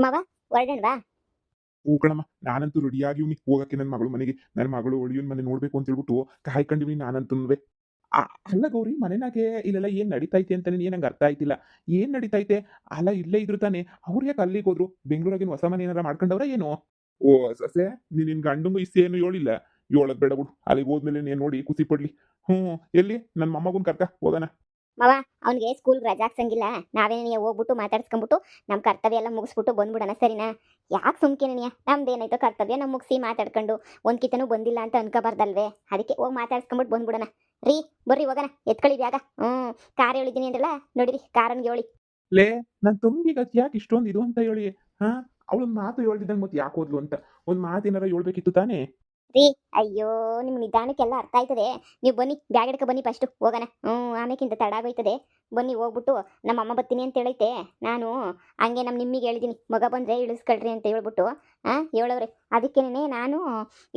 ಮಾವ ಹೊರಡಣ್ವಾ? ಹೂ ಕಣಮ್ಮ, ನಾನಂತೂ ರೆಡಿಯಾಗಿವ್ನಿ ಹೋಗಕ್ಕೆ ನನ್ನ ಮಗಳು ಮನೆಗೆ. ನನ್ನ ಮಗಳು ಒಳಿಯನ್ ಮನೆ ನೋಡ್ಬೇಕು ಅಂತ ಹೇಳ್ಬಿಟ್ಟು ಕಾಯ್ಕೊಂಡಿವ್ನಿ ನಾನಂತೂನುವೆ. ಅ ಅಲ್ಲ ಗೌರಿ, ಮನೆನಾಗೆ ಇಲ್ಲೆಲ್ಲ ಏನ್ ನಡೀತೈತೆ ಅಂತ ನೀನ್ ನಂಗೆ ಅರ್ಥ ಆಯ್ತಿಲ್ಲ. ಏನ್ ನಡೀತೈತೆ? ಅಲ್ಲ ಇಲ್ಲೇ ಇದ್ರು ತಾನೆ, ಅವ್ರು ಯಾಕೆ ಅಲ್ಲಿಗೆ ಹೋದ್ರು? ಬೆಂಗಳೂರಾಗೇನು ಹೊಸ ಮನೆ ಏನಾರ ಮಾಡ್ಕೊಂಡವ್ರ ಏನು? ಓ ಸೊಸೆ, ನಿನ್ ಗಂಡಂಗೂ ಇಷ್ಟ ಏನು ಹೇಳಿಲ್ಲ? ಹೇಳೋದ್ ಬೇಡ ಬಿಡು, ಅಲ್ಲಿಗೆ ಹೋದ್ಮೇಲೆ ನೀನ್ ನೋಡಿ ಖುಷಿ ಪಡ್ಲಿ. ಎಲ್ಲಿ ನನ್ನ ಮೊಮ್ಮಗನ್ ಕರ್ಕ ಹೋಗೋಣ. ಮಾವ, ಅವ್ನಿಗೆ ಸ್ಕೂಲ್ ರಜಾ ಹಾಕ್ಸಂಗಿಲ್ಲ. ನಾವೇನೇ ಹೋಗ್ಬಿಟ್ಟು ಮಾತಾಡ್ಸ್ಕೊಂಬಿಟ್ಟು ನಮ್ಮ ಕರ್ತವ್ಯ ಎಲ್ಲ ಮುಗಿಸ್ಬಿಟ್ಟು ಬಂದ್ಬಿಡೋಣ, ಸರಿನಾ? ಯಾಕೆ ಸುಮ್ಕಿನೀಯ? ನಮ್ದೇನಾಯ್ತೋ ಕರ್ತವ್ಯ ನಾವು ಮುಗಿಸಿ ಮಾತಾಡ್ಕೊಂಡು ಒಂದ್ಕಿತನೂ ಬಂದಿಲ್ಲ ಅಂತ ಅನ್ಕೋಬಾರ್ದಲ್ವೇ? ಅದಕ್ಕೆ ಹೋಗಿ ಮಾತಾಡ್ಸ್ಕೊಂಬಿಟ್ಟು ಬಂದ್ಬಿಡೋಣ. ರೀ, ಬರ್ರಿ ಹೋಗೋಣ. ಎತ್ಕೊಳ್ಳಿ ಬ್ಯಾಗ. ಕಾರ್ ಹೇಳಿದ್ದೀನಿ ಅಂದ್ರಲ್ಲ, ನೋಡಿರಿ ಕಾರನ್ಗೆ ಹೇಳಿ. ಲೇ, ನನ್ ತಂಗಿಗೆ ಅದ್ ಯಾಕೆ ಇಷ್ಟೊಂದು ಇದು ಅಂತ ಹೇಳಿ? ಹಾ, ಅವಳೊಂದ್ ಮಾತು ಹೇಳ್ದಿದ್ದಂಗೆ ಮತ್ತೆ ಯಾಕೆ ಹೋದ್ಲು ಅಂತ ಒಂದ್ ಮಾತೇನಾರ ಹೇಳ್ಬೇಕಿತ್ತು ತಾನೇ? ರೀ, ಅಯ್ಯೋ, ನಿಮ್ ನಿಧಾನಕ್ಕೆಲ್ಲ ಅರ್ಥ ಆಯ್ತದೆ. ನೀವು ಬನ್ನಿ, ಬ್ಯಾಗ್ ಹಿಡ್ಕೊ ಬನ್ನಿ ಫಸ್ಟು, ಹೋಗೋಣ. ಆಮೇಕಿಂತ ತಡ ಆಗೋಯ್ತದೆ. ಬನ್ನಿ ಹೋಗ್ಬಿಟ್ಟು ನಮ್ಮ ಅಮ್ಮ ಬರ್ತೀನಿ ಅಂತ ಹೇಳೈತೆ. ನಾನು ಹಂಗೆ ನಮ್ಮ ನಿಮ್ಮಿಗೆ ಹೇಳಿದ್ದೀನಿ, ಮಗ ಬಂದರೆ ಇಳಿಸ್ಕೊಳ್ರಿ ಅಂತ ಹೇಳ್ಬಿಟ್ಟು ಹೇಳವ್ರೆ. ಅದಕ್ಕೇನೆ ನಾನು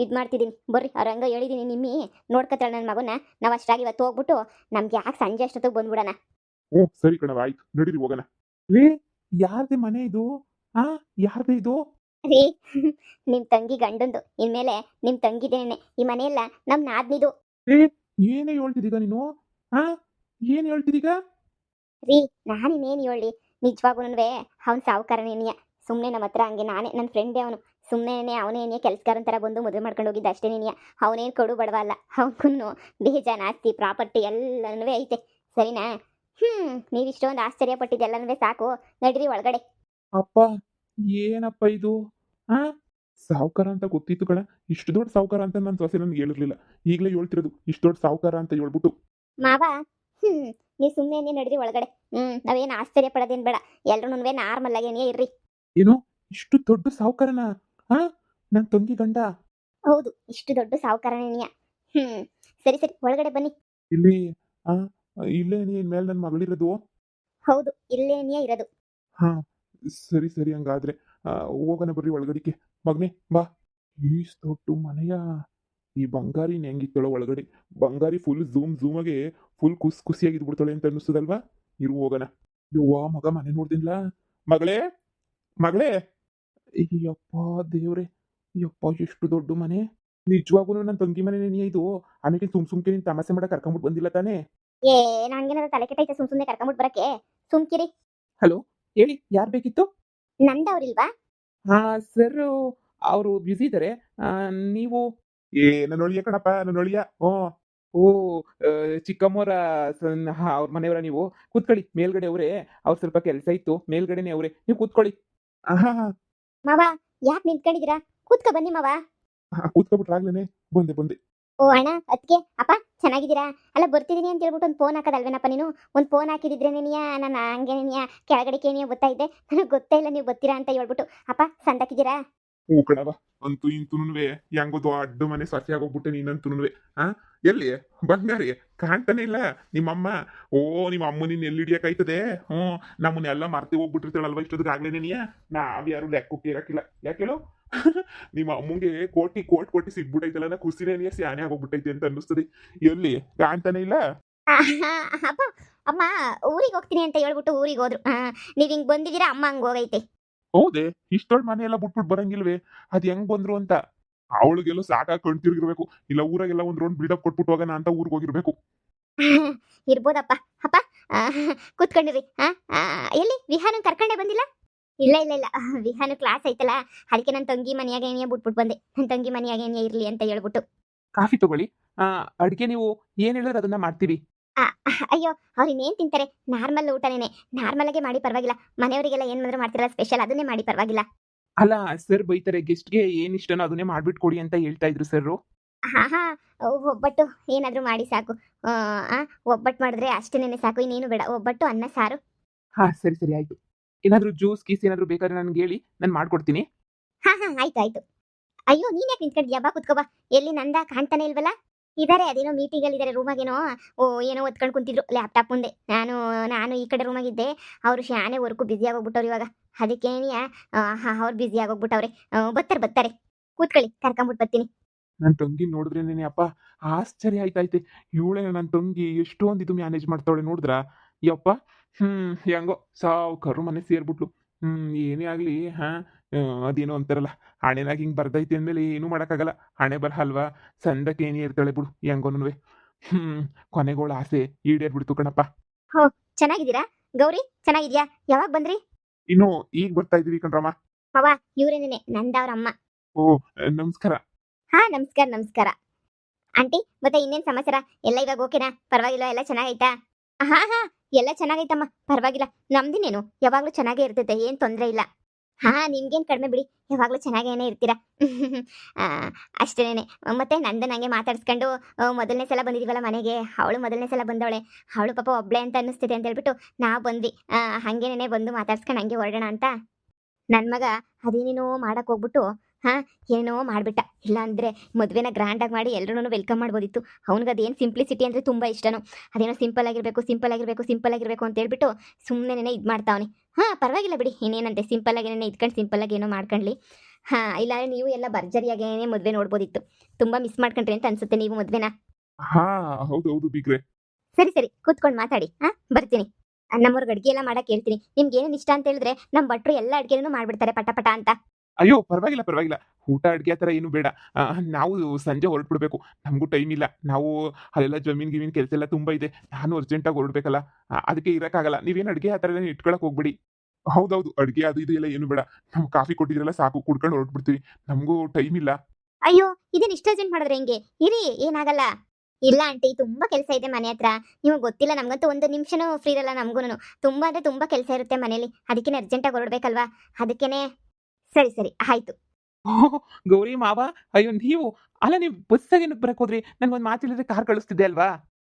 ಇದು ಮಾಡ್ತಿದ್ದೀನಿ. ಬರ್ರಿ, ಅವ್ರ ಹಂಗೆ ಹೇಳಿದ್ದೀನಿ, ನಿಮ್ಮಿ ನೋಡ್ಕೊತಾಳೆ ನನ್ನ ಮಗನ. ನಾವು ಅಷ್ಟಾಗಿ ಇವತ್ತು ಹೋಗ್ಬಿಟ್ಟು ನಮ್ಗೆ ಯಾಕೆ ಸಂಜೆ ಅಷ್ಟೊತ್ತಿಗೆ ಬಂದ್ಬಿಡೋಣ. ಹ್ಞೂ ಸರಿ ಕಣವ, ಆಯ್ತು ನಡೀರಿ ಹೋಗೋಣ. ಲೇ, ಯಾರ್ದೆ ಮನೆ ಇದು? ಆ, ಯಾರ್ದೆ ಇದು? ರೀ, ನಿಮ್ಮ ತಂಗಿ ಗಂಡಂದು. ಇನ್ಮೇಲೆ ನಿಮ್ಮ ತಂಗಿದೇನೆ ಈ ಮನೆಯಲ್ಲ, ನಮ್ಮ ನಾದ್ನಿದು. ಏ, ಏನೇ ಹೇಳ್ತಿದೀಗ ನೀನು? ಆ, ಏನ್ ಹೇಳ್ತಿದೀಗ? ರೀ, ನಾನಿನ್ನೇನು ಹೇಳಿ, ನಿಜವಾಗ್ಲೂ ಅವ್ನು ಸಾವುಕಾರನೇನಿಯ. ಸುಮ್ಮನೆ ನಮ್ಮ ಹತ್ರ ಹಂಗೆ ನಾನೇ ನನ್ನ ಫ್ರೆಂಡೇ ಅವನು. ಸುಮ್ಮನೆ ಅವನೇನೇ ಕೆಲಸಗಾರನ ಥರ ಬಂದು ಮದುವೆ ಮಾಡ್ಕೊಂಡು ಹೋಗಿದ್ದ ಅಷ್ಟೇ ನೀನಿಯ. ಅವನೇನು ಕಡು ಬಡವ ಅಲ್ಲ. ಅವನಿಗೂ ಬೇಜಾನ್ ಆಸ್ತಿ ಪ್ರಾಪರ್ಟಿ ಎಲ್ಲನೂ ಐತೆ, ಸರಿನಾ? ನೀವು ಇಷ್ಟೊಂದು ಆಶ್ಚರ್ಯ ಪಟ್ಟಿದ್ದೆಲ್ಲನೂ ಸಾಕು. ನಡೀರಿ ಒಳಗಡೆ. ಅಪ್ಪ, ಏನಪ್ಪ ಇದು? ಆ, ಸಾವ್ಕಾರ ಅಂತ ಗೊತ್ತಿತ್ತು ಕಣ. ಇಷ್ಟು ದೊಡ್ಡ ಸಾವ್ಕಾರ ಅಂತ ನನ್ನ ಸೊಸೆ ನನ್ಗೆ ಹೇಳಿರ್ಲಿಲ್ಲ. ಈಗಲೇ ಹೇಳ್ತಿರೋದು ಇಷ್ಟು ದೊಡ್ಡ ಸಾವ್ಕಾರ ಅಂತ ಹೇಳ್ಬಿಟ್ಟು. ಮಾವ, ನೀವು ಸುಮ್ಮನೆ ನಡೀರಿ ಒಳಗಡೆ. ನಾವೇನು ಆಶ್ಚರ್ಯ ಪಡೋದೇನು ಬೇಡ. ಎಲ್ಲರೂ ನಾರ್ಮಲ್ ಆಗೇನೇ ಇರ್ರಿ. ಏನು, ಇಷ್ಟು ದೊಡ್ಡ ಸಾವ್ಕಾರನ? ಆ, ನನ್ನ ತಂಗಿ ಗಂಡ? ಹೌದು, ಇಷ್ಟು ದೊಡ್ಡ ಸಾವುಕಾರನೇನಿಯ. ಸರಿ ಸರಿ, ಒಳಗಡೆ ಬನ್ನಿ. ಇಲ್ಲಿ? ಆ, ಇಲ್ಲೇ ನೀನ್ ಮೇಲೆ ನನ್ನ ಮಗಳಿರೋದು? ಹೌದು, ಇಲ್ಲೇನಿಯ ಇರೋದು. ಹಾ, ಸರಿ ಸರಿ, ಹಂಗಾದ್ರೆ ಹೋಗೋಣ ಬರ್ರಿ ಒಳಗಡಿಕೆ. ಮಗನೇ ಬಾ. ಈಸ್ ದೊಡ್ಡ ಮನೆಯ ಈ ಬಂಗಾರಿನ ಹೆಂಗಿತ್ತಳೋ ಒಳಗಡೆ. ಬಂಗಾರಿ ಫುಲ್ ಝೂಮ್ ಆಗಿ ಫುಲ್ ಖುಷಿಯಾಗಿ ಇದ್ಬಿಡ್ತಾಳೆ ಅಂತ ಅನ್ನಿಸ್ತದಲ್ವಾ? ಇರು ಹೋಗೋಣ. ಯವ್ವಾ, ಮಗ ಮನೆ ನೋಡ್ದಿನ್ಲ. ಮಗಳೇ, ಮಗಳೇ. ಯಪ್ಪ ದೇವ್ರೆ, ಯಪ್ಪ ಎಷ್ಟು ದೊಡ್ಡ ಮನೆ. ನಿಜವಾಗೂ ನನ್ನ ತಂಗಿ ಮನೆನೇ ಇದು? ಆಮೇಲೆ ಸುಮ್ಕೆ ನೀನ್ ತಮಾಷೆ ಮಾಡಕ್ ಕರ್ಕೊಂಡ್ಬಿಟ್ಟು ಬಂದಿಲ್ಲ ತಾನೇ? ಏ, ನಂಗೇನಾದ್ರು ತಲೆ ಕೆಟ್ಟೈತೆ ಸುಮ್ಮನೆ ಕರ್ಕೊಂಬಿಟ್ಟು ಬರಕ್ಕೆ? ಸುಮ್ಕಿರಿ. ಹಲೋ, ಹೇಳಿ, ಯಾರು ಬೇಕಿತ್ತು? ನಂದವ್ರಿಲ್ವಾ? ಹಾ ಸರ್, ಅವರು ಬ್ಯುಸಿ ಇದ್ದಾರೆ. ನೀವು? ಏ, ನನ್ನ ಒಳಿಯ ಕಣಪ್ಪ, ನನ್ನ ಒಳಿಯ. ಓ, ಚಿಕ್ಕಮ್ಮವರ ಅವ್ರ ಮನೆಯವರ ನೀವು? ಕೂತ್ಕೊಳ್ಳಿ, ಮೇಲ್ಗಡೆ ಅವರೇ. ಅವ್ರು ಸ್ವಲ್ಪ ಕೆಲಸ ಇತ್ತು, ಮೇಲ್ಗಡೆನೆ ಅವರೇ, ನೀವು ಕೂತ್ಕೊಳ್ಳಿ. ಹಾ ಹಾ, ಮಾವ, ಯಾಕೆ ನಿಂತ್ಕೊಂಡಿದ್ದೀರಾ? ಕೂತ್ಕೊ ಬನ್ನಿ ಮಾವ. ಕೂತ್ಕೊಬಿಟ್ರಾಗ್ಲೇನೆ. ಬಂದೆ ಬಂದೆ. ಓ ಅಣ್ಣ, ಅದಕ್ಕೆ ಅಪ್ಪ, ಚೆನ್ನಾಗಿದ್ದೀರಾ? ಅಲ್ಲ, ಬರ್ತಿದ್ದೀನಿ ಅಂತ ಹೇಳ್ಬಿಟ್ಟು ಒಂದು ಫೋನ್ ಹಾಕೋದಲ್ವೇನಪ್ಪ ನೀನು? ಒಂದು ಫೋನ್ ಹಾಕಿದಿದ್ರೆ ನೀನಿಯ ನಾನು ಹಂಗೆ ನೀನಿಯ ಕೆಳಗಡೆಗೆ ನೀವು ಬರ್ತಾ ಇದ್ದೆ. ನನಗೆ ಗೊತ್ತೇ ಇಲ್ಲ ನೀವು ಬರ್ತೀರಾ ಅಂತ ಹೇಳ್ಬಿಟ್ಟು. ಅಪ್ಪ, ಸಂದಾಕಿದ್ದೀರಾ? ಹೂ ಕಣವ, ಅಂತೂ ಇಂತೂನುವೆ ಹೆಂಗೋ ದೊಡ್ಡ ಮನೆ ಸೊಸೆ ಆಗೋಗ್ಬಿಟ್ಟೆ ನೀನಂತೂನುವೆ. ಆ, ಎಲ್ಲಿ ಬಂಗಾರಿ ಕಾಣ್ತಾನೆ ಇಲ್ಲ ನಿಮ್ಮಮ್ಮ? ಓ, ನಿಮ್ಮ ಅಮ್ಮ ನಿನ್ನ ಎಲ್ಲಿ ಹಿಡಿಯಕ್ಕಾಯ್ತದೆ? ನಮ್ಮನ್ನೆಲ್ಲ ಮರ್ತಿ ಹೋಗ್ಬಿಟ್ಟಿರ್ತಾಳಲ್ವ ಇಷ್ಟೊತ್ತಿಗೆ ಆಗ್ಲೇನೆ ನೀಯ. ನಾವ್ಯಾರು ಲೆಕ್ಕಕ್ಕೆ ಇರಕ್ಕಿಲ್ಲ. ಯಾಕೆ ಹೇಳು? ನಿಮ್ಮ ಅಮ್ಮಂಗೆ ಕೋಟಿ ಸಿಗ್ಬಿಟ್ಟೈತಲ್ಲ, ನಾ ಖುಷಿನೇ ನೀ ಸ್ಯಾನೆ ಆಗೋಗ್ಬಿಟ್ಟೈತೆ ಅಂತ ಅನ್ನಿಸ್ತದೆ. ಎಲ್ಲಿ ಕಾಣ್ತಾನೆ ಇಲ್ಲ? ಆಹಾ, ಅಪ್ಪ, ಅಮ್ಮ ಊರಿಗೆ ಹೋಗ್ತೀನಿ ಅಂತ ಹೇಳ್ಬಿಟ್ಟು ಊರಿಗೆ ಹೋದ್ರು. ನೀವು ಹಿಂಗೆ ಬಂದಿದ್ದೀರಾ, ಅಮ್ಮ ಹಂಗೆ ಹೋಗೈತೆ. ಹೌದೇ, ಇಷ್ಟೊಳ್ ಮನೆ ಎಲ್ಲ ಬಿಟ್ಬಿಟ್ಟು ಬರಂಗಿಲ್ವೇ? ಅದ್ ಹೆಂಗ್ ಬಂದ್ರು ಅಂತ. ಅವಳಿಗೆಲ್ಲೋ ಸಾಕಾಗಿ ಕಣ್ತಿರ್ಗಿರ್ಬೇಕು. ಇಲ್ಲ ಊರಾಗೆಲ್ಲ ಒಂದ್ ರೌಂಡ್ ಬಿಲ್ಡಪ್ ಕೊಟ್ಬಿಟ್ಟು ಹೋಗೋಣ ಅಂತ ಊರಿಗೆ ಹೋಗಿರ್ಬೇಕು. ಇರ್ಬೋದಪ್ಪ. ಅಪ್ಪ, ಆ, ಕೂತ್ಕೊಂಡಿರಿ. ಎಲ್ಲಿ ವಿಹಾನ ಕರ್ಕೊಂಡೇ ಬಂದಿಲ್ಲ? ಇಲ್ಲ ಇಲ್ಲ ಇಲ್ಲ, ವಿಹಾನು ಕ್ಲಾಸ್ ಐತಲ್ಲ, ಅದಕ್ಕೆ ನನ್ನ ತಂಗಿ ಮನೆಯಾಗ ಏನಿಯ ಬಿಟ್ಬಿಟ್ಟು ಬಂದೆ. ನನ್ನ ತಂಗಿ ಮನೆಯಾಗ ಏನಿಯ ಇರ್ಲಿ ಅಂತ ಹೇಳ್ಬಿಟ್ಟು. ಕಾಫಿ ತಗೊಳ್ಳಿ. ಅಡ್ಗೆ ನೀವು ಏನ್ ಹೇಳಿದ್ರೆ ಅದನ್ನ ಮಾಡ್ತೀವಿ. ಆ, ಅಯ್ಯೋ, ಅವ್ರು ಇನ್ನೇನು ತಿಂತಾರೆ? ನಾರ್ಮಲ್ ಊಟನೇನೆ. ನಾರ್ಮಲ್ ಆಗಿ ಮಾಡಿ ಪರವಾಗಿಲ್ಲ. ಮನೆಯವರಿಗೆಲ್ಲ ಏನು ಮಾತ್ರ ಮಾಡ್ತಿರಲ್ಲ ಸ್ಪೆಷಲ್, ಅದನ್ನೇ ಮಾಡಿ ಪರವಾಗಿಲ್ಲ. ಅಲ್ಲ, ಸರ್ ಬೈತಾರೆ, ಗೆಸ್ಟ್ಗೆ ಏನ್ ಇಷ್ಟನೋ ಅದನ್ನೇ ಮಾಡ್ಬಿಟ್ಟು ಕೊಡಿ ಅಂತ ಹೇಳ್ತಾ ಇದ್ರು ಸರ್. ಹಾ ಹಾ, ಒಬ್ಬಟ್ಟು ಏನಾದರೂ ಮಾಡಿ ಸಾಕು. ಆ, ಆ, ಒಬ್ಬಟ್ಟು ಮಾಡಿದ್ರೆ ಅಷ್ಟೇನೆ ಸಾಕು, ಇನ್ನೇನು ಬೇಡ. ಒಬ್ಬಟ್ಟು, ಅನ್ನ, ಸಾರು. ಹಾ ಸರಿ ಸರಿ, ಆಯ್ತು. ಏನಾದ್ರು ಜ್ಯೂಸ್ ಗೀಸ್ ಏನಾದ್ರು ಬೇಕಾದ್ರೆ ನನ್ಗೆ ಹೇಳಿ, ನಾನು ಮಾಡ್ಕೊಡ್ತೀನಿ. ಹಾ ಹಾ, ಆಯ್ತು ಆಯ್ತು. ಅಯ್ಯೋ, ನೀನ್ ಯಾಕೆ ನಿಂತ್ಕೊಂಡಿದ್ಯಾ? ಬಾ ಕುತ್ಕೋ ಬಾ. ಎಲ್ಲಿ ನಂದ ಕಾಣ್ತಾನೆ ಇಲ್ವಲ್ಲ? ಇದಾರೆ, ಅದೇನೋ ಮೀಟಿಂಗ್ ಅಲ್ಲಿ ಇದಾರೆ, ರೂಮಾಗೇನೋ. ಏನೋ ಓದ್ಕೊಂಡು ಕುಂತಿದ್ರು ಲ್ಯಾಪ್ಟಾಪ್ ಮುಂದೆ. ನಾನು ನಾನು ಈ ಕಡೆ ರೂಮಾಗಿದ್ದೆ. ಅವರು ಶಾನೆ ವರ್ಕು ಬ್ಯುಸಿ ಆಗೋಗ್ಬಿಟ್ಟವ್ರು ಇವಾಗ. ಅದಕ್ಕೇನಿಯ ಅವ್ರು ಬ್ಯುಸಿ ಆಗೋಗ್ಬಿಟ್ಟವ್ರೆ. ಬರ್ತಾರೆ. ಕೂತ್ಕೊಳ್ಳಿ, ಕರ್ಕೊಂಬಿಟ್ಟು ಬರ್ತೀನಿ. ನನ್ನ ತಂಗಿ ನೋಡಿದ್ರೇನೆ ಅಪ್ಪ ಆಶ್ಚರ್ಯ ಆಯ್ತಾಯ್ತೆ. ಇವಳೇ ನನ್ನ ತಂಗಿ ಎಷ್ಟೊಂದು ಇದು ಮ್ಯಾನೇಜ್ ಮಾಡ್ತಾವಳೆ ನೋಡಿದ್ರ? ಯಪ್ಪ. ಹೆಂಗೋ ಸಾವ್ಕಾರು ಮನೆ ಸೇರ್ಬಿಟ್ಲು. ಏನೇ ಆಗಲಿ ಹಾಂ, ಅದೇನೋ ಅಂತಾರಲ್ಲ, ಹಣೆನಾಗ ಹಿಂಗೆ ಬರ್ದೈತಿ ಅಂದಮೇಲೆ ಏನೂ ಮಾಡೋಕ್ಕಾಗಲ್ಲ. ಹಣೆ ಬರಹ ಅಲ್ವಾ, ಸಂದಕ್ಕೆ ಏನೇ ಇರ್ತಾಳೆ ಬಿಡು ಹೆಂಗೋನುವೆ. ಹ್ಞೂ, ಕೊನೆಗೋಳ ಆಸೆ ಈಡೇರ್ಬಿಡ್ತು ಕಣಪ್ಪ. ಹೋ, ಚೆನ್ನಾಗಿದ್ದೀರಾ? ಗೌರಿ ಚೆನ್ನಾಗಿದ್ಯಾ? ಯಾವಾಗ ಬಂದ್ರಿ? ಇನ್ನು ಈಗ ಬರ್ತಾ ಇದೀವಿ ಕಣ್ರಮ್ಮ. ಮಾವ, ಇವ್ರೇನೇನೆ ನಂದವ್ರ ಅಮ್ಮ. ಓ, ನಮಸ್ಕಾರ. ಹಾ, ನಮಸ್ಕಾರ ನಮಸ್ಕಾರ. ಆಂಟಿ, ಮತ್ತೆ ಇನ್ನೇನ್ ಸಮಾಚಾರ? ಎಲ್ಲ ಇವಾಗ ಓಕೆನಾ? ಪರವಾಗಿಲ್ಲ, ಎಲ್ಲ ಚೆನ್ನಾಗೈತಾ? ಹಾ ಹಾ, ಎಲ್ಲ ಚೆನ್ನಾಗೈತಮ್ಮ, ಪರವಾಗಿಲ್ಲ. ನಮ್ದಿನೇನು ಯಾವಾಗ್ಲೂ ಚೆನ್ನಾಗೇ ಇರ್ತೈತೆ, ಏನ್ ತೊಂದ್ರೆ ಇಲ್ಲ. ಹಾ, ನಿಮ್ಗೇನ್ ಕಡಿಮೆ ಬಿಡಿ, ಯಾವಾಗ್ಲೂ ಚೆನ್ನಾಗೇನೆ ಇರ್ತೀರಾ. ಆ, ಅಷ್ಟೇನೆ. ಮತ್ತೆ ನಂದು ನಂಗೆ ಮಾತಾಡ್ಸ್ಕೊಂಡು ಮೊದಲನೇ ಸಲ ಬಂದಿದೀವಲ್ಲ ಮನೆಗೆ, ಅವಳು ಮೊದಲನೇ ಸಲ ಬಂದವಳೆ. ಅವಳು ಪಾಪ ಒಬ್ಳೆ ಅಂತ ಅನ್ನಿಸ್ತಿದೆ ಅಂತ ಹೇಳ್ಬಿಟ್ಟು ನಾವು ಬಂದ್ವಿ. ಹಂಗೇನೆ ಬಂದು ಮಾತಾಡ್ಸ್ಕೊಂಡು ಹಂಗೆ ಹೊರಡೋಣ ಅಂತ. ನನ್ ಮಗ ಅದೇನೇನೋ ಮಾಡಕ್ ಹೋಗ್ಬಿಟ್ಟು ಹಾ, ಏನೋ ಮಾಡ್ಬಿಟ್ಟ. ಇಲ್ಲ ಅಂದ್ರೆ ಮದ್ವೆನ ಗ್ರ್ಯಾಂಡ್ ಆಗಿ ಮಾಡಿ ಎಲ್ರೂ ವೆಲ್ಕಮ್ ಮಾಡ್ಬೋದಿತ್ತು. ಅವ್ನಿಗೆ ಅದೇನು ಸಿಂಪ್ಲಿಸಿಟಿ ಅಂದ್ರೆ ತುಂಬಾ ಇಷ್ಟನು. ಅದೇನೋ ಸಿಂಪಲ್ ಆಗಿರ್ಬೇಕು, ಸಿಂಪಲ್ ಆಗಿರ್ಬೇಕು, ಸಿಂಪಲ್ ಆಗಿರ್ಬೇಕು ಅಂತ ಹೇಳ್ಬಿಟ್ಟು ಸುಮ್ಮನೆ ಇದ್ ಮಾಡ್ತಾವನೆ. ಹಾ, ಪರವಾಗಿಲ್ಲ ಬಿಡಿ, ಇನ್ನೇನಂತೆ, ಸಿಂಪಲ್ ಆಗೇನೆ ಇದ್ಕೊಂಡು ಸಿಂಪಲ್ ಆಗಿ ಏನೋ ಮಾಡ್ಕೊಂಡ್ಲಿ. ಹಾ, ಇಲ್ಲಾಂದ್ರೆ ನೀವು ಎಲ್ಲ ಭರ್ಜರಿಯಾಗೇನೆ ಮದ್ವೆ ನೋಡ್ಬೋದಿತ್ತು. ತುಂಬಾ ಮಿಸ್ ಮಾಡ್ಕೊಂಡ್ರಿ ಅಂತ ಅನ್ಸುತ್ತೆ ನೀವು ಮದ್ವೆನ. ಹಾ, ಹೌದು ಹೌದು ಬೀಗ್ರೆ. ಸರಿ ಸರಿ, ಕೂತ್ಕೊಂಡು ಮಾತಾಡಿ. ಹಾ, ಬರ್ತೀನಿ. ನಮ್ಮವ್ರಿಗೆ ಅಡ್ಗೆ ಎಲ್ಲ ಮಾಡಕ್ ಹೇಳ್ತೀನಿ. ನಿಮ್ಗೆ ಏನೇನು ಇಷ್ಟ ಅಂತ ಹೇಳಿದ್ರೆ ನಮ್ಮ ಭಟ್ರು ಎಲ್ಲ ಅಡ್ಗೆನೂ ಮಾಡ್ಬಿಡ್ತಾರೆ ಪಟ ಪಟ ಅಂತ. ಅಯ್ಯೋ, ಪರವಾಗಿಲ್ಲ ಪರವಾಗಿಲ್ಲ. ಊಟ ಅಡುಗೆ ಆ ಥರ ಏನು ಬೇಡ. ನಾವು ಸಂಜೆ ಹೊರಟ್ಬಿಡ್ಬೇಕು. ನಮಗೂ ಟೈಮ್ ಇಲ್ಲ. ನಾವು ಅಲ್ಲೆಲ್ಲ ಜಮೀನು ಗಿಮೀನು ಕೆಲಸ ಎಲ್ಲ ತುಂಬ ಇದೆ. ನಾನು ಅರ್ಜೆಂಟಾಗಿ ಹೊರಡ್ಬೇಕಲ್ಲ. ಅದಕ್ಕೆ ಇರೋಕ್ಕಾಗಲ್ಲ. ನೀವೇನು ಅಡುಗೆ ಆ ಥರ ಏನು ಇಟ್ಕೊಳಕ್ಕೆ ಹೋಗ್ಬೇಡಿ. ಹೌದೌದು, ಅಡುಗೆ ಅದು ಇದು ಎಲ್ಲ ಏನು ಬೇಡ. ನಮ್ಗೆ ಕಾಫಿ ಕೊಟ್ಟಿದ್ರಲ್ಲ ಸಾಕು, ಕುಡ್ಕೊಂಡು ಹೊರಟ್ಬಿಡ್ತೀವಿ. ನಮಗೂ ಟೈಮ್ ಇಲ್ಲ. ಅಯ್ಯೋ, ಇದೇನು ಇಷ್ಟ ಅರ್ಜೆಂಟ್ ಮಾಡಿದ್ರೆ ಹೆಂಗೆ? ಇರಿ, ಏನಾಗಲ್ಲ. ಇಲ್ಲ ಆಂಟಿ, ತುಂಬಾ ಕೆಲಸ ಇದೆ ಮನೆ ಹತ್ರ. ನಿಮಗೆ ಗೊತ್ತಿಲ್ಲ, ನಮ್ಗಂತೂ ಒಂದು ನಿಮಿಷನೂ ಫ್ರೀ ಇರಲ್ಲ ನಮ್ಗೂನು. ತುಂಬಾ ಅಂದ್ರೆ ತುಂಬಾ ಕೆಲಸ ಇರುತ್ತೆ ಮನೇಲಿ. ಅದಕ್ಕೇನೆ ಅರ್ಜೆಂಟಾಗಿ ಹೊರಡ್ಬೇಕಲ್ವಾ? ಅದಕ್ಕೇನೆ. ಸರಿ ಸರಿ, ಆಯ್ತು. ಓಹ್! ಗೌರಿ ಮಾವ, ಅಯ್ಯೋ ನೀವು, ಅಲ್ಲ ನೀವು ಬಸ್ಸಾಗೆ ಏನಕ್ಕೆ ಬರಕ್ಕೆ ಹೋದ್ರಿ? ನನ್ಗೊಂದು ಮಾತು ಹೇಳಿದ್ರೆ ಕಾರ್ ಕಳಿಸ್ತಿದ್ದೆ ಅಲ್ವಾ?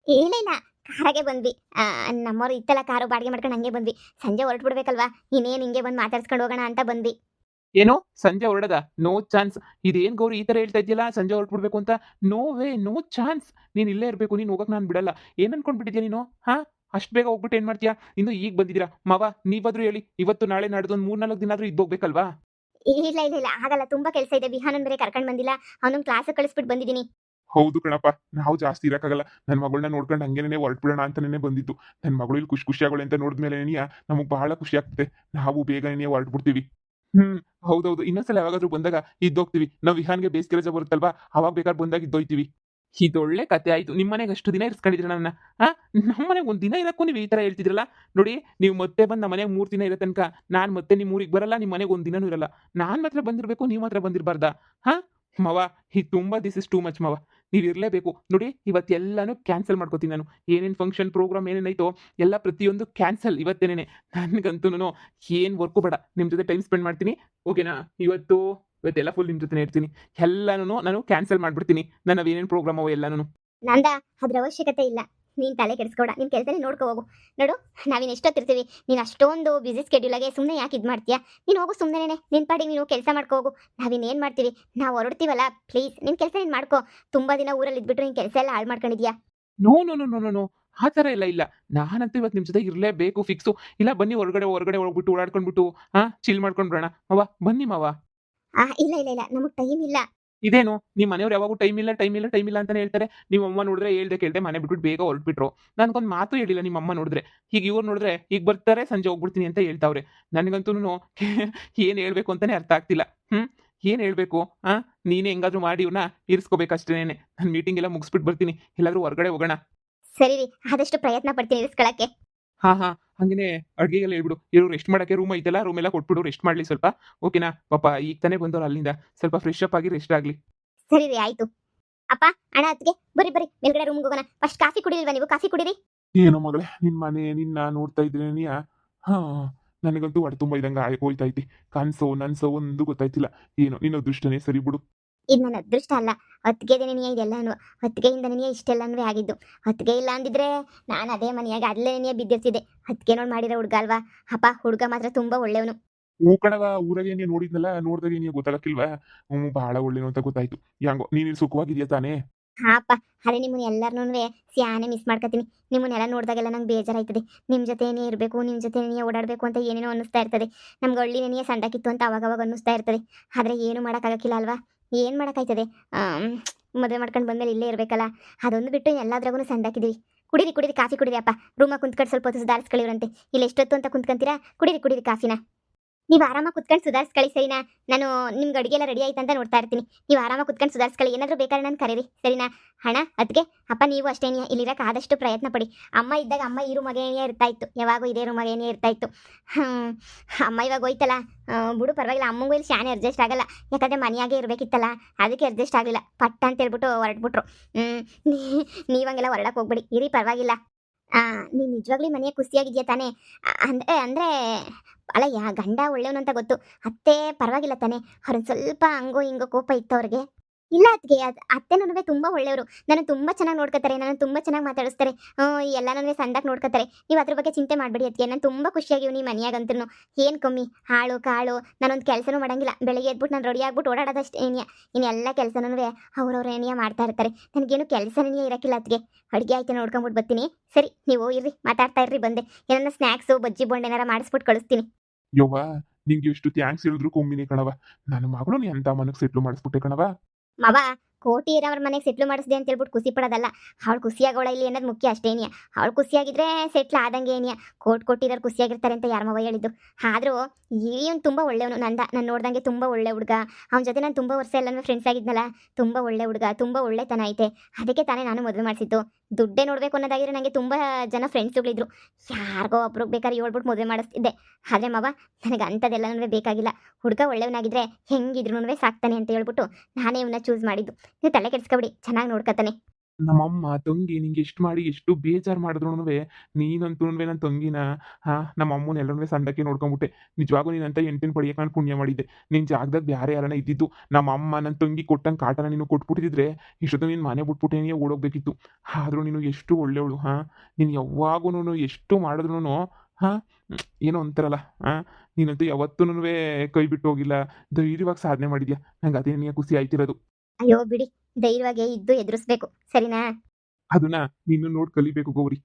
ಇಲ್ಲ ಇಲ್ಲ, ಕಾರಾಗೆ ಬಂದ್ವಿ. ನಮ್ಮವ್ರು ಇತ್ತಲ್ಲ ಕಾರು ಬಾಡಿಗೆ ಮಾಡ್ಕೊಂಡು ಹಂಗೆ ಬಂದ್ವಿ. ಸಂಜೆ ಹೊರಟ್ಬಿಡ್ಬೇಕಲ್ವಾ? ಇನ್ನೇನು ಹಿಂಗೆ ಬಂದು ಮಾತಾಡ್ಸ್ಕೊಂಡು ಹೋಗೋಣ ಅಂತ ಬಂದ್ವಿ. ಏನು ಸಂಜೆ ಹೊರಡದ? No chance. ಇದೇನ್ ಗೌರಿ ಈ ತರ ಹೇಳ್ತಾ ಇದ್ಯಲ್ಲ, ಸಂಜೆ ಹೊರಟ್ಬಿಡ್ಬೇಕು ಅಂತ? No way, no chance. ನೀನ್ ಇಲ್ಲೇ ಇರ್ಬೇಕು. ನೀನ್ ಹೋಗಕ್ ನಾನ್ ಬಿಡಲ್ಲ. ಏನ್ ಅನ್ಕೊಂಡ್ಬಿಟ್ಟಿದ್ಯಾ ನೀನು? ಹಾ, ಅಷ್ಟ್ ಬೇಗ ಹೋಗ್ಬಿಟ್ಟು ಏನ್ ಮಾಡ್ತೀಯಾ? ಇನ್ನು ಈಗ ಬಂದಿದ್ದೀರಾ ಮಾವ, ನೀವಾದ್ರೂ ಹೇಳಿ. ಇವತ್ತು ನಾಳೆ ನಾಡ್ದು ಒಂದು 3-4 ದಿನ ಆದ್ರೂ ಇದ್ದೋಗ್ಬೇಕಲ್ವಾ? ಇಲ್ಲ ಇಲ್ಲ ಇಲ್ಲ, ಆಗಲ್ಲ. ತುಂಬಾ ಕೆಲಸ ಇದೆ. ವಿಹಾನನ್ ಬೇರೆ ಕರ್ಕೊಂಡು ಬಂದಿಲ್ಲ. ಅವನನ್ನ ಕ್ಲಾಸ್ ಕಳಿಸ್ಬಿಟ್ಟು ಬಂದಿದ್ದೀನಿ. ಹೌದು ಕಣಪ್ಪ, ನಾವು ಜಾಸ್ತಿ ಇರಕ್ಕಾಗಲ್ಲ. ನನ್ನ ಮಗಳನ್ನ ನೋಡ್ಕೊಂಡು ಹಂಗೇನೆ ಹೊರಟ್ಬಿಡೋಣ ಅಂತಾನೆ ಬಂದಿದ್ದು. ನನ್ನ ಮಗಳು ಇಲ್ಲಿ ಖುಷಿ ಆಗೋಳೆ ಅಂತ ನೋಡಿದ್ಮೇಲೆ ನಮಗ್ ಬಹಳ ಖುಷಿ ಆಗ್ತದೆ. ನಾವು ಬೇಗನೆ ಹೊರಟ್ಬಿಡ್ತೀವಿ. ಹ್ಮ್, ಹೌದೌದು. ಇನ್ನೊಂದ್ಸಲ ಯಾವಾಗಾದ್ರೂ ಬಂದಾಗ ಇದ್ದೋಗ್ತೀವಿ. ನಾವು ವಿಹಾನ್ಗೆ ಬೇಸಿಗೆ ರಜೆ ಬರುತ್ತಲ್ವಾ, ಅವಾಗ ಬೇಕಾದ್ರೆ ಬಂದಾಗ ಇದ್ದೋಯ್ತೀವಿ. ಇದೊಳ್ಳೆ ಕತೆ ಆಯ್ತು. ನಿಮ್ಮ ಮನೆಗೆ ಅಷ್ಟು ದಿನ ಇರಿಸ್ಕೊಂಡಿದ್ರೆ ನನ್ನ, ಆ ನಮ್ಮ ಮನೆಗೆ ಒಂದ್ ದಿನ ಇರಕ್ಕೂ ನೀವು ಈ ತರ ಹೇಳ್ತಿದ್ರಲ್ಲ. ನೋಡಿ, ನೀವು ಮತ್ತೆ ಬಂದು ನಮ್ಮ ಮನೆಗೆ 3 ದಿನ ಇರೋ ತನಕ ನಾನ್ ಮತ್ತೆ ನಿಮ್ಮ ಊರಿಗೆ ಬರಲ್ಲ. ನಿಮ್ಮ ಮನೆಗೆ ಒಂದ್ ದಿನನೂ ಇರಲ್ಲ. ನಾನ್ ಮಾತ್ರ ಬಂದಿರ್ಬೇಕು, ನೀವು ಮಾತ್ರ ಬಂದಿರಬಾರ್ದಾ? ಹಾ ಮಾವ, ಇದು ತುಂಬಾ ದಿಸ್ ಇಸ್ ಟೂ ಮಚ್ ಮಾವ. ನೀವು ಇರಲೇಬೇಕು. ನೋಡಿ, ಇವತ್ತೆಲ್ಲಾನು ಕ್ಯಾನ್ಸಲ್ ಮಾಡ್ಕೋತೀನಿ ನಾನು. ಏನೇನು ಫಂಕ್ಷನ್ ಪ್ರೋಗ್ರಾಮ್ ಏನೇನೈತೋ ಎಲ್ಲ ಪ್ರತಿಯೊಂದು ಕ್ಯಾನ್ಸಲ್ ಇವತ್ತೇನೆ. ನನಗಂತೂ ಏನು ವರ್ಕು ಬೇಡ. ನಿಮ್ಮ ಜೊತೆ ಟೈಮ್ ಸ್ಪೆಂಡ್ ಮಾಡ್ತೀನಿ. ಓಕೆನಾ? ಇವತ್ತೆಲ್ಲ ಫುಲ್ ನಿಮ್ಮ ಜೊತೆನೇ ಇರ್ತೀನಿ. ಎಲ್ಲಾನು ನಾನು ಕ್ಯಾನ್ಸಲ್ ಮಾಡ್ಬಿಡ್ತೀನಿ. ನನ್ನ ಏನೇನು ಪ್ರೋಗ್ರಾಮ್ ಅವು ಎಲ್ಲಾನು. ನಂದ ಅದ್ರ ಅವಶ್ಯಕತೆ ಇಲ್ಲ. ನೀನ್ ತಲೆ ಕೆಡಿಸ್ಕೊಡ. ನಿನ್ ಕೆಲಸ ನೀನ್ ನೋಡ್ಕೋ ಹೋಗು. ನೋಡು, ನಾವಿನ್ ಎಷ್ಟೊತ್ತಿರ್ತೀವಿ. ನೀನ್ ಅಷ್ಟೊಂದು ಬಿಸಿ ಸ್ಕೆಡ್ಯೂಲಾಗೆ ಸುಮ್ಮನೆ ಯಾಕೆ ಇದು ಮಾಡ್ತೀಯಾ? ನೀನು ಹೋಗು ಸುಮ್ಮನೆ. ನಿನ್ ಪಾಡಿಗೆ ನೀನು ಕೆಲಸ ಮಾಡ್ಕೋ ಹೋಗು. ನಾವಿನ್ನೇನು ಮಾಡ್ತೀವಿ? ನಾವು ಹೊರಡ್ತೀವಲ್ಲ, ಪ್ಲೀಸ್ ನಿನ್ ಕೆಲಸ ನೀನು ಮಾಡ್ಕೋ. ತುಂಬಾ ದಿನ ಊರಲ್ಲಿ ಇದ್ಬಿಟ್ರೆ ನಿನ್ ಕೆಲಸ ಎಲ್ಲ ಹಾಳು ಮಾಡ್ಕೊಂಡಿದ್ಯಾ? No no no no no no, ಆ ಥರ ಎಲ್ಲ ಇಲ್ಲ. ನಾನಂತೂ ಇವತ್ತು ನಿಮ್ಮ ಜೊತೆ ಇರಲೇಬೇಕು ಫಿಕ್ಸು. ಇಲ್ಲ ಬನ್ನಿ, ಹೊರಗಡೆ ಹೋಗ್ಬಿಟ್ಟು ಓಡಾಡ್ಕೊಂಡ್ಬಿಟ್ಟು ಚಿಲ್ ಮಾಡ್ಕೊಂಡು ಬರೋಣ. ಮಾವ ಬನ್ನಿ ಮಾವ. ಇಲ್ಲ ಇಲ್ಲ ಇಲ್ಲ, ನಮಗ್ ಟೈಮ್ ಇಲ್ಲ. ಇದೇನು ನಿಮ್ಮ ಮನೆಯವ್ರು ಯಾವಾಗೂ ಟೈಮ್ ಇಲ್ಲ ಟೈಮ್ ಇಲ್ಲ ಟೈಮ್ ಇಲ್ಲ ಅಂತಾನೆ ಹೇಳ್ತಾರೆ. ನಿಮ್ಮ ಅಮ್ಮ ನೋಡಿದ್ರೆ ಹೇಳ್ದೆ ಕೇಳ್ದೆ ಮನೆ ಬಿಟ್ಬಿಟ್ಟು ಬೇಗ ಹೊರಟ್ಬಿಟ್ರು. ನನಗೊಂದು ಮಾತು ಹೇಳಿಲ್ಲ ನಿಮ್ಮ ಅಮ್ಮ ನೋಡಿದ್ರೆ. ಈಗ ಇವ್ರು ನೋಡಿದ್ರೆ ಈಗ ಬರ್ತಾರೆ, ಸಂಜೆ ಹೋಗ್ಬಿಡ್ತೀನಿ ಅಂತ ಹೇಳ್ತಾವ್ರೆ. ನನಗಂತೂನು ಏನು ಹೇಳ್ಬೇಕು ಅಂತಾನೆ ಅರ್ಥ ಆಗ್ತಿಲ್ಲ. ಏನು ಹೇಳ್ಬೇಕು? ನೀನೇ ಹೆಂಗಾದ್ರೂ ಮಾಡಿ ಇವ್ರನ್ನ ಇರಿಸ್ಕೋಬೇಕಷ್ಟೇನೆ. ನಾನು ಮೀಟಿಂಗ್ ಎಲ್ಲ ಮುಗಿಸ್ಬಿಟ್ಟು ಬರ್ತೀನಿ. ಎಲ್ಲಾದ್ರೂ ಹೊರಗಡೆ ಹೋಗೋಣ. ಸರಿ ರೀ, ಆದಷ್ಟು ಪ್ರಯತ್ನ ಪಡ್ತೀನಿ ಇರಿಸ್ಕೊಳಕ್ಕೆ. ಹಾ, ಹಂಗೇನೆ ಅಡ್ಗೆಗೆಲ್ಲ ಹೇಳ್ಬಿಡು. ಇವ್ರು ರೆಸ್ಟ್ ಮಾಡಕ್ಕೆ ರೂಮ್ ಐತಲ್ಲ, ರೂಮ್ ಎಲ್ಲ ಕೊಟ್ಬಿಡು, ರೆಸ್ಟ್ ಮಾಡ್ಲಿ ಸ್ವಲ್ಪ. ಓಕೆನಾ? ಪಾಪ ಈಗ ತಾನೇ ಬಂದವ್ರು ಅಲ್ಲಿಂದ, ಸ್ವಲ್ಪ ಫ್ರೆಶ್ ಅಪ್ ಆಗಿ ರೆಸ್ಟ್ ಆಗ್ಲಿ. ಸರಿ ರೀ, ಆಯ್ತು. ಅಪ್ಪ, ಅಣ್ಣ, ಅತ್ತಿಗೆ, ಬರ್ರಿ ಬರ್ರಿ, ಮೇಲ್ಗಡೆ ರೂಮ್ಗೆ ಹೋಗೋಣ. ಫಸ್ಟ್ ಕಾಫಿ ಕುಡಿಲ್ವಾ ನೀವು? ಕಾಫಿ ಕುಡೀರಿ. ಏನೋ ಮಗಳೇ, ನಿನ್ ಮನೆ ನಿನ್ನ ನೋಡ್ತಾ ಇದ್ರೆ ಹಾ, ನನಗಂತೂ ಹೊಟ್ಟೆ ತುಂಬ ಇದಂಗ ಹೋಯ್ತೈತಿ. ಕನ್ಸೋ ನನ್ಸೋ ಒಂದು ಗೊತ್ತಾಯ್ತಿಲ್ಲ. ಏನೋ ನಿನ್ನ ಅದೃಷ್ಟನೇ ಸರಿ ಬಿಡು. ಇದು ನನ್ನ ಅದೃಷ್ಟ ಅಲ್ಲ, ಹೊತ್ತಿಗೆದೆ ನೆನೆಯ ಇದೆಲ್ಲಾನು. ಹೊತ್ತಿಗೆಯಿಂದ ನೆನೆಯ ಇಷ್ಟೆಲ್ಲನೂ ಆಗಿದ್ದು. ಹೊತ್ತಿಗೆ ಇಲ್ಲ ಅಂದಿದ್ರೆ ನಾನು ಅದೇ ಮನೆಯಾಗ ಅಲ್ಲೇ ನೆನೆಯ ಬಿದ್ದಿರ್ತಿದ್ದೆ. ಹೊತ್ತಿಗೆ ನೋಡಿ ಮಾಡಿರೋ ಹುಡುಗ ಅಲ್ವಾ? ಅಪ್ಪ, ಹುಡುಗ ಮಾತ್ರ ತುಂಬಾ ಒಳ್ಳೆಯವನು. ಹೂ ಕಣವ, ಊರಾಗೆ ನೀನು ನೋಡಿದ್ನಲ್ಲ, ನೋಡ್ದಾಗ ನೀನು ಗೊತ್ತಾಗಕ್ಕಿಲ್ವಾ? ಬಹಳ ಒಳ್ಳೆನು ಅಂತ ಗೊತ್ತಾಯ್ತು. ಹೆಂಗೋ ನೀನು ಇಲ್ಲಿ ಸುಖವಾಗಿದ್ಯಾ ತಾನೇ? ಹಾ ಅಪ್ಪ, ಅದೇ ನಿಮ್ಮನ್ನ ಎಲ್ಲರನ್ನೂ ಸ್ಯಾನೆ ಮಿಸ್ ಮಾಡ್ಕೊತೀನಿ. ನಿಮ್ಮನ್ನೆಲ್ಲ ನೋಡಿದಾಗೆಲ್ಲ ನಂಗೆ ಬೇಜಾರಾಯ್ತದೆ. ನಿಮ್ಮ ಜೊತೆನೇ ಇರಬೇಕು, ನಿಮ್ಮ ಜೊತೆನೇ ಓಡಾಡಬೇಕು ಅಂತ ಏನೇನೋ ಅನ್ನಿಸ್ತಾ ಇರ್ತದೆ. ನಮ್ಗೆ ಹಳ್ಳಿ ನೆನೆಯ ಸಂದಾಕಿತ್ತು ಅಂತ ಅವಾಗವಾಗ ಅನ್ನಿಸ್ತಾ ಇರ್ತದೆ. ಆದರೆ ಏನು ಮಾಡೋಕ್ಕಾಗಕ್ಕಿಲ್ಲ ಅಲ್ವಾ? ಏನು ಮಾಡೋಕ್ಕಾಯ್ತದೆ? ಮದುವೆ ಮಾಡ್ಕೊಂಡು ಬಂದಮೇಲೆ ಇಲ್ಲೇ ಇರಬೇಕಲ್ಲ. ಅದೊಂದು ಬಿಟ್ಟು ಎಲ್ಲಾದ್ರಾಗೂ ಸಂದಾಕಿದ್ದೀವಿ. ಕುಡೀರಿ ಕುಡೀರಿ, ಕಾಫಿ ಕುಡೀರಿ ಅಪ್ಪ. ರೂಮಾಗ ಕುಂತ್ಕೊಂಡು ಸ್ವಲ್ಪ ಹೊತ್ತು ಸುಧಾರಿಸ್ಕೊಳ್ಳಿವ್ರಂತೆ. ಇಲ್ಲಿ ಎಷ್ಟೊತ್ತು ಅಂತ ಕುಂತ್ಕೊಂತೀರಾ? ಕುಡೀರಿ ಕುಡೀರಿ ಕಾಫಿನ. ನೀವು ಆರಾಮಾಗಿ ಕುತ್ಕೊಂಡು ಸುಧಾರಿಸ್ಕೊಳ್ಳಿ ಸರಿನಾ. ನಾನು ನಿಮ್ಗೆ ಅಡುಗೆ ಎಲ್ಲ ರೆಡಿ ಆಯ್ತು ಅಂತ ನೋಡ್ತಾ ಇರ್ತೀನಿ. ನೀವು ಆರಾಮಾಗಿ ಕುತ್ಕೊಂಡು ಸುಧಾರಿಸ್ಕೊಳ್ಳಿ. ಏನಾದರೂ ಬೇಕಾದ್ರೆ ನಾನು ಕರೀರಿ ಸರಿನಾ. ಹಣ ಅದಕ್ಕೆ ಅಪ್ಪ ನೀವು ಅಷ್ಟೇನೆ ಇಲ್ಲಿರಕ್ಕೆ ಆದಷ್ಟು ಪ್ರಯತ್ನ ಪಡಿ. ಅಮ್ಮ ಇದ್ದಾಗ ಅಮ್ಮ ಈ ರೂಮಾಗೇನೇ ಇರ್ತಾ ಇತ್ತು, ಯಾವಾಗೂ ಇದೇ ರೂಮಾಗೇನೇ ಇರ್ತಾ ಇತ್ತು. ಅಮ್ಮ ಇವಾಗ ಹೋಯ್ತಲ್ಲ, ಬಿಡು ಪರವಾಗಿಲ್ಲ. ಅಮ್ಮಂಗೂ ಇಲ್ಲಿ ಶಾನೆ ಅಡ್ಜಸ್ಟ್ ಆಗಲ್ಲ, ಯಾಕಂದರೆ ಮನೆಯಾಗೆ ಇರಬೇಕಿತ್ತಲ್ಲ, ಅದಕ್ಕೆ ಅಡ್ಜಸ್ಟ್ ಆಗಲಿಲ್ಲ. ಪಟ್ಟ ಅಂತ ಹೇಳ್ಬಿಟ್ಟು ಹೊರಟ್ಬಿಟ್ರು. ನೀವಂಗೆಲ್ಲ ಹೊರಡಕ್ಕೆ ಹೋಗ್ಬೇಡಿ, ಇರಿ ಪರವಾಗಿಲ್ಲ. ನೀನು ನಿಜವಾಗ್ಲೂ ಮನೆಯ ಖುಷಿಯಾಗಿದೆಯಾ ತಾನೇ? ಅಂದರೆ ಅಲ್ಲ, ಗಂಡ ಒಳ್ಳೆಯವನು ಅಂತ ಗೊತ್ತು. ಅತ್ತೆ ಪರವಾಗಿಲ್ಲ ತಾನೇ? ಅವ್ರೊಂದು ಸ್ವಲ್ಪ ಹಂಗೋ ಹಿಂಗೋ ಕೋಪ ಇತ್ತು ಅವ್ರಿಗೆ. ಇಲ್ಲ ಅತ್ತಿಗೆ, ಅತ್ತೆನೂ ತುಂಬ ಒಳ್ಳೆಯವರು. ನಾನು ತುಂಬ ಚೆನ್ನಾಗಿ ನೋಡ್ಕೊತಾರೆ, ನಾನು ತುಂಬ ಚೆನ್ನಾಗಿ ಮಾತಾಡಿಸ್ತಾರೆ. ಎಲ್ಲನೂ ಸಂದಾಗಿ ನೋಡ್ಕೊತಾರೆ. ನೀವು ಅದ್ರ ಬಗ್ಗೆ ಚಿಂತೆ ಮಾಡಬೇಡಿ ಅತ್ತಿಗೆ. ನಾನು ತುಂಬ ಖುಷಿಯಾಗಿವ್ನಿ ಮನೆಯಾಗಂತೂ. ಏನು ಕಮ್ಮಿ, ಹಾಳು ಕಾಳು ನಾನೊಂದು ಕೆಲಸನೂ ಮಾಡಂಗಿಲ್ಲ. ಬೆಳಗ್ಗೆ ಎದ್ಬಿಟ್ಟು ನಾನು ರೆಡಿ ಆಗ್ಬಿಟ್ಟು ಓಡಾಡೋದಷ್ಟೇ ಏನಿಯ. ಇನ್ನು ಎಲ್ಲ ಕೆಲಸನೂ ಅವ್ರವ್ರ ಏನಿಯ ಮಾಡ್ತಾ ಇರ್ತಾರೆ. ನನಗೇನು ಕೆಲಸನೇ ಇರೋಕ್ಕಿಲ್ಲ ಅತ್ತಿಗೆ. ಅಡುಗೆ ಆಯ್ತು ನೋಡ್ಕೊಂಬಿಟ್ಟು ಬರ್ತೀನಿ. ಸರಿ, ನೀವು ಇರ್ರಿ, ಮಾತಾಡ್ತಾ ಇರ್ರಿ. ಬಂದೆ ಏನಾರ ಸ್ನ್ಯಾಕ್ಸು ಬಜ್ಜಿ ಬೋಂಡ್ ಏನಾರ ಮಾಡಿಸ್ಬಿಟ್ಟು ಕಳಿಸ್ತೀನಿ. ಯವ್ವ, ನಿಂಗೆ ಎಷ್ಟು ಥ್ಯಾಂಕ್ಸ್ ಹೇಳಿದ್ರು ಕಮ್ಮಿನೇ ಕಣವ. ನನ್ನ ಮಗಳು ನೀ ಅಂತ ಮನಕ್ಕೆ ಸೆಟ್ಲು ಮಾಡಿಸ್ಬಿಟ್ಟೆ ಕಣವ. ಮವ ಕೋಟಿ ಇರೋವ್ರ ಮನೆಗೆ ಸೆಟ್ಲು ಮಾಡಿಸ್ದೆ ಅಂತ ಹೇಳ್ಬಿಟ್ಟು ಖುಷಿ ಪಡೋದಲ್ಲ. ಅವಳು ಖುಷಿಯಾಗೋಳ ಇಲ್ಲಿ ಅನ್ನೋದು ಮುಖ್ಯ ಅಷ್ಟೇನಿಯ. ಅವಳು ಖುಷಿಯಾಗಿದ್ರೆ ಸೆಟ್ಲ್ ಆದಂಗೆ ಏನಿಯ. ಕೊಟ್ಟಿರೋರು ಖುಷಿಯಾಗಿರ್ತಾರೆ ಅಂತ ಯಾರ ಮವ ಹೇಳಿದ್ದು. ಆದರೂ ಇವನು ತುಂಬ ಒಳ್ಳೆಯವನು. ನಾನು ನೋಡ್ದಂಗೆ ತುಂಬ ಒಳ್ಳೆ ಹುಡುಗ. ಅವನ ಜೊತೆ ನಾನು ತುಂಬ ವರ್ಷ ಎಲ್ಲನೂ ಫ್ರೆಂಡ್ಸ್ ಆಗಿದ್ನಲ್ಲ. ತುಂಬ ಒಳ್ಳೆ ಹುಡುಗ, ತುಂಬ ಒಳ್ಳೆತನ ಐತೆ. ಅದಕ್ಕೆ ತಾನೇ ನಾನು ಮದುವೆ ಮಾಡಿಸಿದ್ದು. ದುಡ್ಡೇ ನೋಡಬೇಕು ಅನ್ನೋದಾಗಿದ್ರೆ ನನಗೆ ತುಂಬ ಜನ ಫ್ರೆಂಡ್ಸುಗಳಿದ್ರು. ಯಾರಿಗೋ ಒಬ್ರಿಗೆ ಬೇಕಾದ್ರೆ ಹೇಳ್ಬಿಟ್ಟು ಮದುವೆ ಮಾಡಿಸ್ತಿದ್ದೆ. ಆದರೆ ಮವ ನನಗೆ ಅಂಥದ್ದೆಲ್ಲನೂ ಬೇಕಾಗಿಲ್ಲ. ಹುಡುಗ ಒಳ್ಳೆಯವನಾಗಿದ್ರೆ ಹೆಂಗಿದ್ರು ಸಾಕ್ತಾನೆ ಅಂತ ಹೇಳ್ಬಿಟ್ಟು ನಾನೇ ಇವನ್ನ ಚೂಸ್ ಮಾಡಿದ್ದು. ನೀವು ತಲೆ ಕೆಡಿಸ್ಕೊಬಿಡಿ, ಚೆನ್ನಾಗಿ ನೋಡ್ಕೊತಾನೆ. ನಮ್ಮಮ್ಮ ತಂಗಿ ನಿಂಗೆ ಎಷ್ಟು ಮಾಡಿ ಎಷ್ಟು ಬೇಜಾರು ಮಾಡಿದ್ರು ನೀನಂತೂ ನನ್ನ ತಂಗಿನ ನಮ್ಮ ಅಮ್ಮನ ಎಲ್ಲರೂ ಸಂದಕ್ಕೆ ನೋಡ್ಕೊಂಬಿಟ್ಟೆ. ನಿಜವಾಗೂ ನೀನಂತ ಎಂಟಿನ ಪಡಿಯಕ್ಕೆ ನಾನು ಪುಣ್ಯ ಮಾಡಿದ್ದೆ. ನಿನ್ನ ಜಾಗದಾಗ ಬೇರೆ ಯಾರನ್ನ ಇದ್ದಿದ್ದು, ನಮ್ಮ ಅಮ್ಮ ನನ್ನ ತಂಗಿ ಕೊಟ್ಟಂಗೆ ಕಾಟನ ನೀನು ಕೊಟ್ಬಿಟ್ಟಿದ್ರೆ ಇಷ್ಟೊತ್ತು ನೀನು ಮನೆ ಬಿಟ್ಬಿಟ್ಟೆ ನೀನು ಓಡೋಗ್ಬೇಕಿತ್ತು. ಆದರೂ ನೀನು ಎಷ್ಟು ಒಳ್ಳೆಯವಳು. ನೀನು ಯಾವಾಗೂ ಎಷ್ಟು ಮಾಡಿದ್ರು ಏನೋ ಅಂತಾರಲ್ಲ, ನೀನಂತೂ ಯಾವತ್ತೂ ಕೈ ಬಿಟ್ಟು ಹೋಗಿಲ್ಲ. ಧೈರ್ಯವಾಗಿ ಸಾಧನೆ ಮಾಡಿದ್ಯಾ. ನಂಗೆ ಅದೇ ನೀ ಖುಷಿ ಆಯ್ತಿರೋದು. ಅಯ್ಯೋ ಬಿಡಿ, ಧೈರ್ಯವಾಗಿ ಇದ್ದು ಎದುರಿಸ್ಬೇಕು ಸರಿನಾ. ಅದನ್ನ ನೀನು ನೋಡಿ ಕಲಿಬೇಕು ಗೌರಿ.